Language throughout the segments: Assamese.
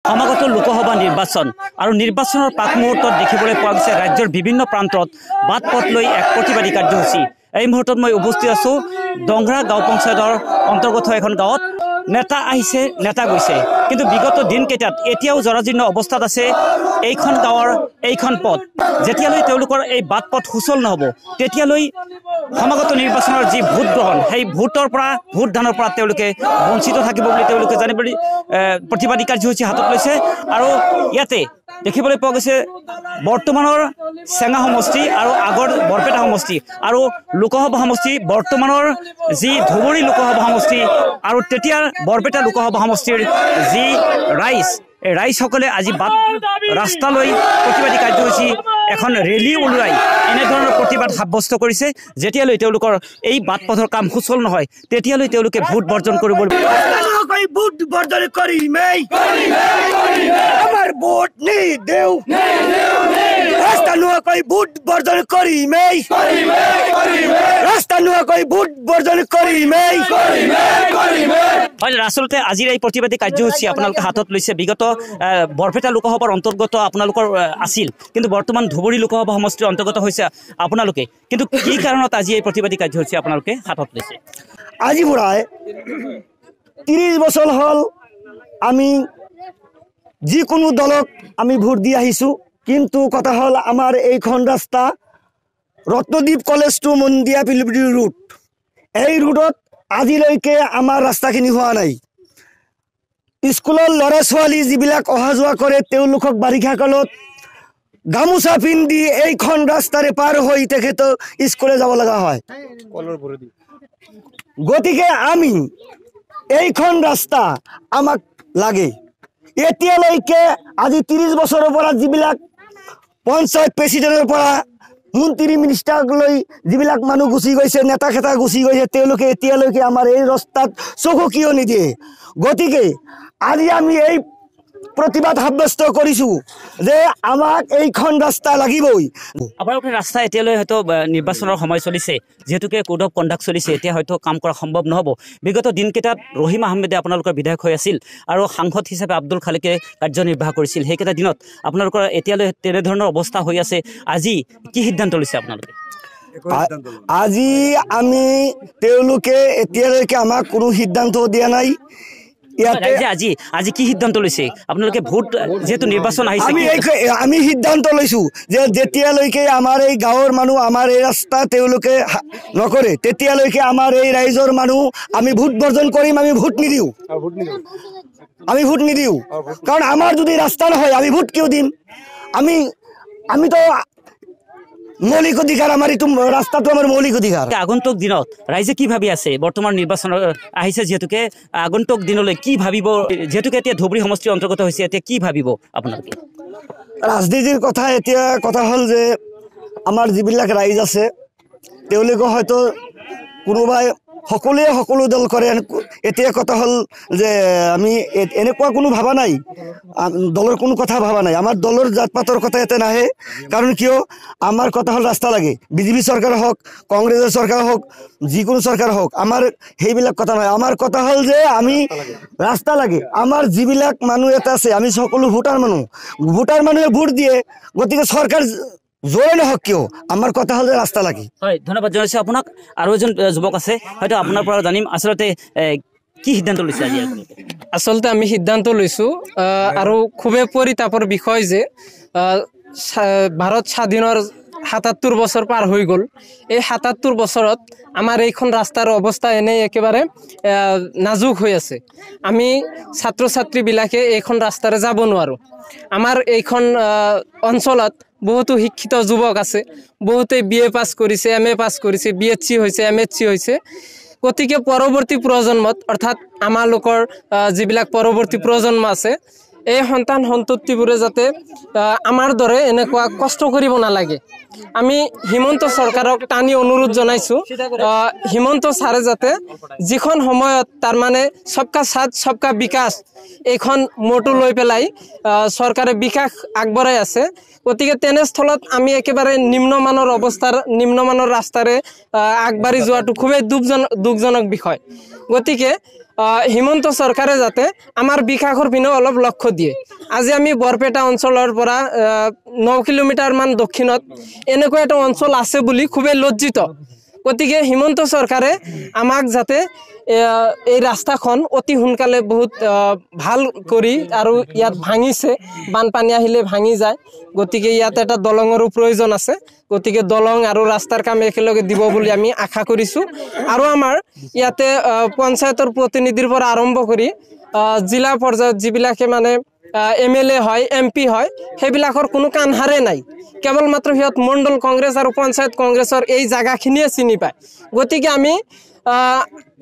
সমাগত লোকসভা নিৰ্বাচন আৰু নিৰ্বাচনৰ পাক মুহূৰ্তত দেখিবলৈ পোৱা গৈছে ৰাজ্যৰ বিভিন্ন প্ৰান্তত বাট পথ লৈ এক প্ৰতিবাদী কাৰ্যসূচী। এই মুহূৰ্তত মই উপস্থিত আছো ডংৰা গাঁও পঞ্চায়তৰ অন্তৰ্গত এখন গাঁৱত। নেতা আহিছে, নেতা গৈছে, কিন্তু বিগত দিনকেইটাত এতিয়াও জৰাজীৰ্ণ অৱস্থাত আছে এইখন গাঁৱৰ এইখন পথ। যেতিয়ালৈ তেওঁলোকৰ এই বাট পথ সুচল নহ'ব তেতিয়ালৈ সমাগত নিৰ্বাচনৰ যি ভোট গ্ৰহণ সেই ভোটদানৰ পৰা তেওঁলোকে বঞ্চিত থাকিব বুলি তেওঁলোকে জানিবলৈ প্ৰতিবাদী কাৰ্যসূচী হাতত লৈছে। আৰু ইয়াতে দেখিবলৈ পোৱা গৈছে বৰ্তমানৰ চেঙা সমষ্টি আৰু আগৰ বৰপেটা সমষ্টি আৰু লোকসভা সমষ্টি, বৰ্তমানৰ যি ধুবুৰী লোকসভা সমষ্টি আৰু তেতিয়াৰ বৰপেটা লোকসভা সমষ্টিৰ যি ৰাইজ, এই ৰাইজসকলে আজি ৰাস্তালৈ প্ৰতিবাদী কাৰ্যসূচী এখন ৰেলী উলিয়াই এনেধৰণৰ প্ৰতিবাদ সাব্যস্ত কৰিছে। যেতিয়ালৈ তেওঁলোকৰ এই বাট পথৰ কাম সুচল নহয় তেতিয়ালৈ তেওঁলোকে ভোট বৰ্জন কৰিব। ভোট বৰ্জন কৰিমেই, আমাৰ ভোট নিদেও, ৰাস্তা নোহোৱাকৈ ভোট বৰ্জন কৰিমেই, ৰাস্তা নোহোৱাকৈ ভোট বৰ্জন কৰিমেই। আচলতে আজিৰ এই প্ৰতিবাদী কাৰ্যসূচী আপোনালোকে হাতত লৈছে বিগত বৰপেটা লোকসভাৰ অন্তৰ্গত আপোনালোকৰ আছিল, কিন্তু বৰ্তমান ধুবুৰী লোকসভা সমষ্টিৰ অন্তৰ্গত হৈছে আপোনালোকে, কিন্তু কি কাৰণত আজি এই প্ৰতিবাদী কাৰ্যসূচী আপোনালোকে হাতত লৈছে? আজি পৰাই 30 বছৰ হ'ল আমি যিকোনো দলক আমি ভোট দি আহিছোঁ, কিন্তু কথা হ'ল আমাৰ এইখন ৰাস্তা ৰত্নদ্বীপ কলেজ টু মন্দিয়া পিলিবিলি ৰুট, এই ৰুটত আজিলৈকে আমাৰ ৰাস্তাখিনি হোৱা নাই। স্কুলৰ ল'ৰা ছোৱালী যিবিলাক অহা যোৱা কৰে তেওঁলোকক বাৰিষা কালত গামোচা পিন্ধি এইখন ৰাস্তাৰে পাৰ হৈ তেখেতৰ স্কুলে যাব লগা হয়। গতিকে আমি এইখন ৰাস্তা আমাক লাগে। এতিয়ালৈকে আজি 30 বছৰৰ পৰা যিবিলাক পঞ্চায়ত প্ৰেচিডেণ্টৰ পৰা মন্ত্ৰী মিনিষ্টাৰলৈ যিবিলাক মানুহ গুচি গৈছে, নেতা খেতা গুচি গৈছে, তেওঁলোকে এতিয়ালৈকে আমাৰ এই ৰাস্তাত চকু কিয় নিদিয়ে? গতিকে আজি আমি এই প্ৰতিবাদ সাব্যস্ত কৰিছোঁ যে আমাক এইখন ৰাস্তা লাগিবই। আপোনালোকে ৰাস্তা এতিয়ালৈ হয়তো নিৰ্বাচনৰ সময় চলিছে, যিহেতুকে কোড অফ কণ্ডাক্ট চলিছে, এতিয়া হয়তো কাম কৰা সম্ভৱ নহ'ব। বিগত দিনকেইটাত ৰহিম আহমেদে আপোনালোকৰ বিধায়ক হৈ আছিল আৰু সাংসদ হিচাপে আব্দুল খালেকে কাৰ্যনিৰ্বাহ কৰিছিল। সেইকেইটা দিনত আপোনালোকৰ এতিয়ালৈ তেনেধৰণৰ অৱস্থা হৈ আছে। আজি কি সিদ্ধান্ত লৈছে আপোনালোকে? আজি আমি তেওঁলোকে এতিয়ালৈকে আমাক কোনো সিদ্ধান্ত দিয়া নাই। আজি কি সিদ্ধান্ত লৈছে আপোনালোকে? ভোট যেহেতু নিৰ্বাচন আহিছে, আমি সিদ্ধান্ত লৈছোঁ যে যেতিয়ালৈকে আমাৰ এই গাঁৱৰ মানুহ আমাৰ এই ৰাস্তা তেওঁলোকে নকৰে তেতিয়ালৈকে আমাৰ এই ৰাইজৰ মানুহ আমি ভোট বৰ্জন কৰিম, আমি ভোট নিদিওঁ। কাৰণ আমাৰ যদি ৰাস্তা নহয় আমি ভোট কিয় দিম? আমিতো মৌলিক অধিকাৰ, আমাৰ এইটো ৰাস্তাটো আমাৰ মৌলিক অধিকাৰ। আগন্তুক দিনত ৰাইজে কি ভাবি আছে? বৰ্তমান নিৰ্বাচন আহিছে যিহেতুকে আগন্তুক দিনলৈ কি ভাবিব? যিহেতুকে এতিয়া ধুবুৰী সমষ্টিৰ অন্তৰ্গত হৈছে, এতিয়া কি ভাবিব আপোনালোকে? ৰাজনীতিৰ কথা এতিয়া কথা হ'ল যে আমাৰ যিবিলাক ৰাইজ আছে তেওঁলোকে হয়তো কোনোবাই সকলোৱে সকলো দল কৰে। এতিয়া কথা হ'ল যে আমি এনেকুৱা কোনো ভাবা নাই, দলৰ কোনো কথা ভাবা নাই। আমাৰ দলৰ জাত পাতৰ কথা ইয়াতে নাহে। কাৰণ কিয়? আমাৰ কথা হ'ল ৰাস্তা লাগে। বিজেপি চৰকাৰ হওক, কংগ্ৰেছৰ চৰকাৰ হওক, যিকোনো চৰকাৰ হওক, আমাৰ সেইবিলাক কথা নহয়। আমাৰ কথা হ'ল যে আমি ৰাস্তা লাগে। আমাৰ যিবিলাক মানুহ ইয়াতে আছে আমি সকলো ভোটাৰ মানুহে ভোট দিয়ে। গতিকে চৰকাৰ জোৰে নহওক কিয় আমাৰ কথা হ'ল যে ৰাস্তা লাগে। হয়, ধন্যবাদ জনাইছোঁ আপোনাক। আৰু এজন যুৱক আছে, হয়তো আপোনাৰ পৰা জানিম আচলতে কি সিদ্ধান্ত লৈছে আজি? আচলতে আমি সিদ্ধান্ত লৈছোঁ আৰু খুবেই পৰিতাপৰ বিষয় যে ভাৰত স্বাধীনৰ ৭৭ বছৰ পাৰ হৈ গ'ল এই ৭৭ বছৰত আমাৰ এইখন ৰাস্তাৰ অৱস্থা এনেই একেবাৰে নাজুক হৈ আছে আমি ছাত্ৰ ছাত্ৰীবিলাকে এইখন ৰাস্তাৰে যাব নোৱাৰোঁ আমাৰ এইখন অঞ্চলত বহুতো শিক্ষিত যুৱক আছে বহুতে BA পাছ কৰিছে MA পাছ কৰিছে BHC হৈছে MHC হৈছে গতিকে পৰৱৰ্তী প্ৰজন্মত অৰ্থাৎ আমাৰ লোকৰ যিবিলাক পৰৱৰ্তী প্ৰজন্ম আছে এই সন্তান সন্ততিবোৰে যাতে আমাৰ দৰে এনেকুৱা কষ্ট কৰিব নালাগে আমি হিমন্ত চৰকাৰক টানি অনুৰোধ জনাইছো হিমন্ত ছাৰে যাতে যিখন সময়ত তাৰ মানে সবকা সাথ সবকা বিকাশ এইখন মোটো লৈ পেলাই চৰকাৰে বিকাশ আগবঢ়াই আছে গতিকে তেনেস্থলত আমি একেবাৰে নিম্নমানৰ ৰাস্তাৰে আগবাঢ়ি যোৱাটো খুবেই দুখজনক বিষয় গতিকে হিমন্ত চৰকাৰে যাতে আমাৰ বিকাশৰ পিনে অলপ লক্ষ্য দিয়ে আজি আমি বৰপেটা অঞ্চলৰ পৰা 9 কিলোমিটাৰ মান দক্ষিণত এনেকুৱা এটা অঞ্চল আছে বুলি খুবেই লজ্জিত গতিকে হিমন্ত চৰকাৰে আমাক যাতে এই ৰাস্তাখন অতি সোনকালে বহুত ভাল কৰি আৰু ইয়াত ভাঙিছে বানপানী আহিলে ভাঙি যায় গতিকে ইয়াত এটা দলঙৰো প্ৰয়োজন আছে গতিকে দলং আৰু ৰাস্তাৰ কাম একেলগে দিব বুলি আমি আশা কৰিছো আৰু আমাৰ ইয়াতে পঞ্চায়তৰ প্ৰতিনিধিৰ পৰা আৰম্ভ কৰি জিলা পৰ্যায়ত যিবিলাকে মানে MLA হয় MP হয় সেইবিলাকৰ কোনো কাণ হাৰে নাই কেৱল মাত্ৰ হিয়ত মণ্ডল কংগ্ৰেছ আৰু পঞ্চায়ত কংগ্ৰেছৰ এই জাগাখিনিয়ে চিনি পায় গতিকে আমি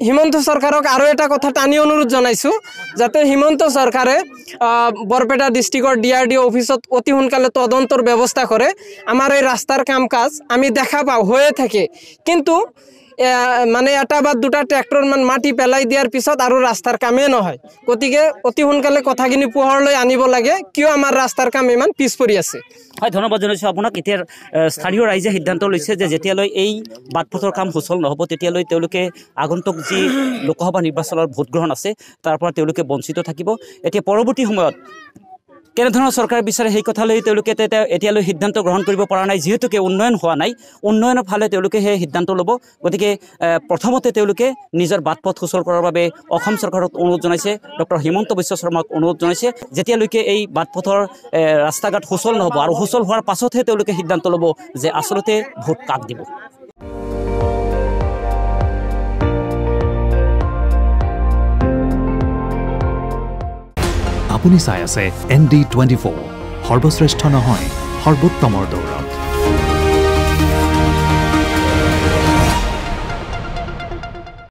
হিমন্ত চৰকাৰক আৰু এটা কথা টানি অনুৰোধ জনাইছো যাতে হিমন্ত চৰকাৰে বৰপেটা ডিস্ট্ৰিক্টৰ DRDO অফিসত অতি সোনকালে তদন্তৰ ব্যৱস্থা কৰে আমাৰ এই ৰাস্তাৰ কাম কাজ আমি দেখা পাওঁ হৈয়ে থাকে কিন্তু মানে এটা বা দুটা ট্ৰেক্টৰ মান মাটি পেলাই দিয়াৰ পিছত আৰু ৰাস্তাৰ কামে নহয় গতিকে অতি সোনকালে কথাখিনি পোহৰলৈ আনিব লাগে কিয় আমাৰ ৰাস্তাৰ কাম ইমান পিছ পৰি আছে হয় ধন্যবাদ জনাইছোঁ আপোনাক এতিয়া স্থানীয় ৰাইজে সিদ্ধান্ত লৈছে যে যেতিয়ালৈ এই বাটপথৰ কাম সুচল নহ'ব তেতিয়ালৈ তেওঁলোকে আগন্তুক যি লোকসভা নিৰ্বাচনৰ ভোট গ্ৰহণ আছে তাৰ পৰা তেওঁলোকে বঞ্চিত থাকিব এতিয়া পৰৱৰ্তী সময়ত কেনেধৰণৰ চৰকাৰ বিচাৰে সেই কথালৈ তেওঁলোকে এতিয়ালৈ সিদ্ধান্ত গ্ৰহণ কৰিব পৰা নাই যিহেতুকে উন্নয়ন হোৱা নাই উন্নয়নৰ ফালে তেওঁলোকে সেই সিদ্ধান্ত ল'ব গতিকে প্ৰথমতে তেওঁলোকে নিজৰ বাটপথ সুচল কৰাৰ বাবে অসম চৰকাৰক অনুৰোধ জনাইছে ডক্টৰ হিমন্ত বিশ্ব শৰ্মাক অনুৰোধ জনাইছে যেতিয়ালৈকে এই বাটপথৰ ৰাস্তা ঘাট সুচল নহ'ব আৰু সুচল হোৱাৰ পাছতহে তেওঁলোকে সিদ্ধান্ত ল'ব যে আচলতে ভোট কাক দিব আপুনি চাই আছে ND24 সৰ্বশ্ৰেষ্ঠ নহয় সৰ্বোত্তমৰ দৌৰ